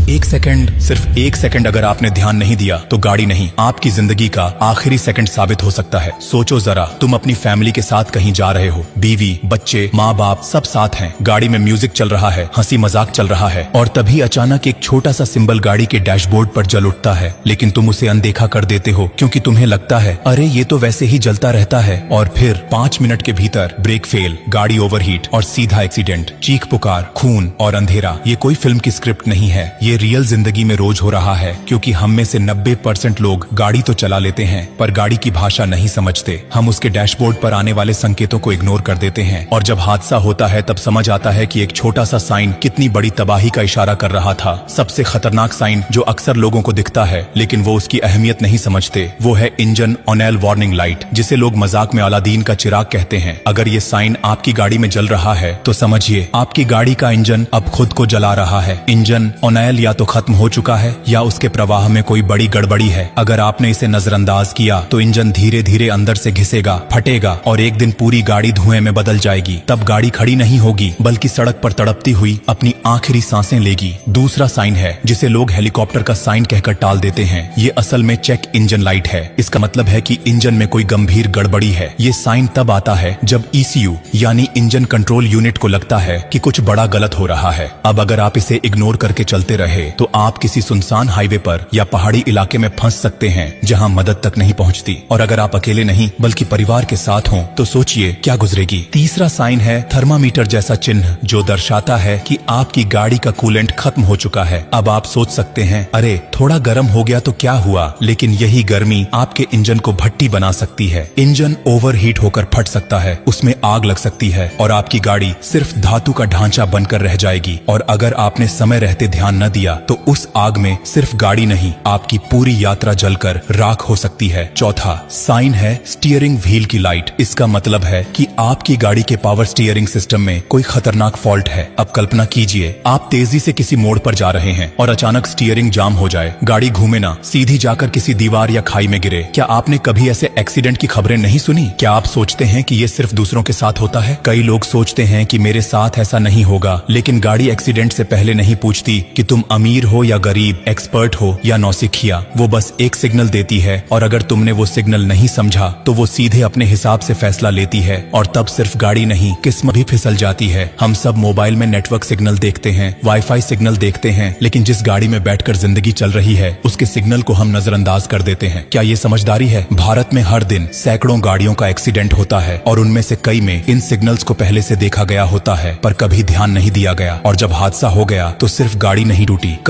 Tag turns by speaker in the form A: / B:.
A: एक सेकंड, सिर्फ एक सेकंड अगर आपने ध्यान नहीं दिया तो गाड़ी नहीं, आपकी जिंदगी का आखिरी सेकंड साबित हो सकता है। सोचो जरा, तुम अपनी फैमिली के साथ कहीं जा रहे हो, बीवी, बच्चे, माँ बाप सब साथ हैं, गाड़ी में म्यूजिक चल रहा है, हंसी मजाक चल रहा है, और तभी अचानक एक छोटा सा सिंबल गाड़ी के डैशबोर्ड पर जल उठता है। लेकिन तुम उसे अनदेखा कर देते हो क्योंकि तुम्हें लगता है अरे ये तो वैसे ही जलता रहता है, और फिर 5 मिनट के भीतर ब्रेक फेल, गाड़ी ओवरहीट और सीधा एक्सीडेंट, चीख पुकार, खून और अंधेरा। ये कोई फिल्म की स्क्रिप्ट नहीं है, ये रियल जिंदगी में रोज हो रहा है। क्योंकि हम में से 90% लोग गाड़ी तो चला लेते हैं पर गाड़ी की भाषा नहीं समझते। हम उसके डैशबोर्ड पर आने वाले संकेतों को इग्नोर कर देते हैं, और जब हादसा होता है तब समझ आता है कि एक छोटा सा साइन कितनी बड़ी तबाही का इशारा कर रहा था। सबसे खतरनाक साइन जो अक्सर लोगों को दिखता है लेकिन वो उसकी अहमियत नहीं समझते, वो है इंजन ऑन वार्निंग लाइट, जिसे लोग मजाक में अलादीन का चिराग कहते हैं। अगर ये साइन आपकी गाड़ी में जल रहा है तो समझिए आपकी गाड़ी का इंजन अब खुद को जला रहा है। इंजन ऑन या तो खत्म हो चुका है या उसके प्रवाह में कोई बड़ी गड़बड़ी है। अगर आपने इसे नजरअंदाज किया तो इंजन धीरे धीरे अंदर से घिसेगा, फटेगा और एक दिन पूरी गाड़ी धुएं में बदल जाएगी। तब गाड़ी खड़ी नहीं होगी बल्कि सड़क पर तड़पती हुई अपनी आखिरी सांसें लेगी। दूसरा साइन है जिसे लोग हेलीकॉप्टर का साइन कहकर टाल देते हैं। ये असल में चेक इंजन लाइट है। इसका मतलब है कि इंजन में कोई गंभीर गड़बड़ी है। ये साइन तब आता है जब ECU यानी इंजन कंट्रोल यूनिट को लगता है कि कुछ बड़ा गलत हो रहा है। अब अगर आप इसे इग्नोर करके चलते रहे तो आप किसी सुनसान हाईवे पर या पहाड़ी इलाके में फंस सकते हैं जहां मदद तक नहीं पहुंचती। और अगर आप अकेले नहीं बल्कि परिवार के साथ हों तो सोचिए क्या गुजरेगी। तीसरा साइन है थर्मामीटर जैसा चिन्ह जो दर्शाता है कि आपकी गाड़ी का कूलेंट खत्म हो चुका है। अब आप सोच सकते हैं अरे थोड़ा गर्म हो गया तो क्या हुआ, लेकिन यही गर्मी आपके इंजन को भट्टी बना सकती है। इंजन ओवरहीट होकर फट सकता है, उसमें आग लग सकती है और आपकी गाड़ी सिर्फ धातु का ढांचा बनकर रह जाएगी। और अगर आपने समय रहते ध्यान न दिया तो उस आग में सिर्फ गाड़ी नहीं आपकी पूरी यात्रा जलकर राख हो सकती है। चौथा साइन है स्टीयरिंग व्हील की लाइट। इसका मतलब है कि आपकी गाड़ी के पावर स्टीयरिंग सिस्टम में कोई खतरनाक फॉल्ट है। अब कल्पना कीजिए आप तेजी से किसी मोड़ पर जा रहे हैं और अचानक स्टीयरिंग जाम हो जाए, गाड़ी घूमे ना, सीधी जाकर किसी दीवार या खाई में गिरे। क्या आपने कभी ऐसे एक्सीडेंट की खबरें नहीं सुनी? क्या आप सोचते हैं कि ये सिर्फ दूसरों के साथ होता है? कई लोग सोचते हैं कि मेरे साथ ऐसा नहीं होगा, लेकिन गाड़ी एक्सीडेंट से पहले नहीं पूछती कि तुम अमीर हो या गरीब, एक्सपर्ट हो या नौसिखिया। वो बस एक सिग्नल देती है और अगर तुमने वो सिग्नल नहीं समझा तो वो सीधे अपने हिसाब से फैसला लेती है, और तब सिर्फ गाड़ी नहीं किस्म भी फिसल जाती है। हम सब मोबाइल में नेटवर्क सिग्नल देखते हैं, वाईफाई सिग्नल देखते हैं, लेकिन जिस गाड़ी में बैठकर जिंदगी चल रही है उसके सिग्नल को हम नजरअंदाज कर देते हैं। क्या ये समझदारी है? भारत में हर दिन सैकड़ों गाड़ियों का एक्सीडेंट होता है और उनमें से कई में इन सिग्नल्स को पहले से देखा गया होता है पर कभी ध्यान नहीं दिया गया, और जब हादसा हो गया तो सिर्फ गाड़ी नहीं टूटी